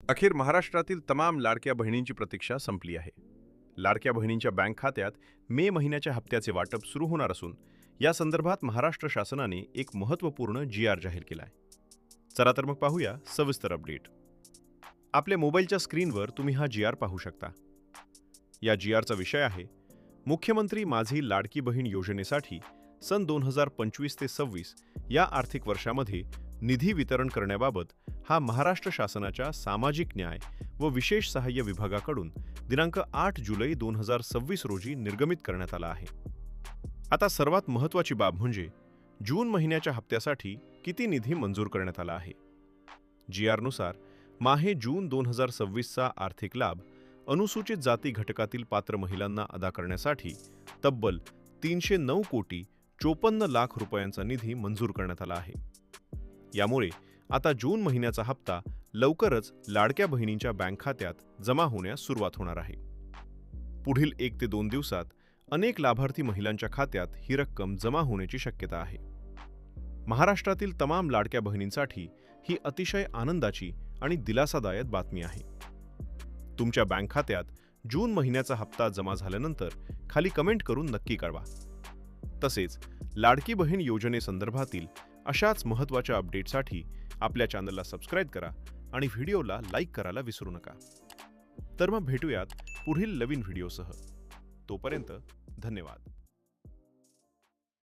अखेर महाराष्ट्रातील तमाम लाडक्या बहिणींची प्रतीक्षा संपली आहे. लाडक्या बहिणींच्या बँक खात्यात मे महिन्याच्या हप्त्याचे वाटप सुरू होणार असून या संदर्भात महाराष्ट्र शासनाने एक महत्त्वपूर्ण जी.आर. जाहीर केला आहे. चला तर मग पाहूया सविस्तर अपडेट. आपल्या मोबाईलच्या स्क्रीनवर तुम्ही हा जी.आर. पाहू शकता. या जी.आर.चा विषय आहे मुख्यमंत्री माझी लाडकी बहीण योजनेसाठी सन 2025 ते 26 या आर्थिक वर्षामध्ये निधी वितरण करण्याबाबत हा महाराष्ट्र शासनाच्या सामाजिक न्याय व विशेष सहाय्य विभागाकडून दिनांक 8 जुलै 2026 रोजी निर्गमित करण्यात आला आहे. आता सर्वात महत्त्वाची बाब म्हणजे जून महिन्याच्या हप्त्यासाठी किती निधी मंजूर करण्यात आला आहे. जी.आर.नुसार माहे जून 2026चा आर्थिक लाभ अनुसूचित जाती घटकातील पात्र महिलांना अदा करण्यासाठी तब्बल 309 कोटी 54 लाख रुपयांचा निधी मंजूर करण्यात आला आहे. यामुळे आता जून महिन्याचा हप्ता लवकरच लाडक्या बहिणींच्या बँक खात्यात जमा होण्यास सुरुवात होणार आहे. पुढील 1 ते 2 दिवसात अनेक लाभार्थी महिलांच्या खात्यात ही रक्कम जमा होण्याची शक्यता आहे. महाराष्ट्रातील तमाम लाडक्या बहिणींसाठी ही अतिशय आनंदाची आणि दिलासादायक बातमी आहे. तुमच्या बँक खात्यात जून महिन्याचा हप्ता जमा झाल्यानंतर खाली कमेंट करून नक्की कळवा. तसेच लाडकी बहीण योजनेसंदर्भातील अशाच महत्त्वाच्या अपडेटसाठी आपल्या चॅनलला सबस्क्राईब करा आणि व्हिडिओला लाईक करायला विसरू नका. तर मग भेटूयात पुढील नवीन व्हिडिओसह. तोपर्यंत धन्यवाद.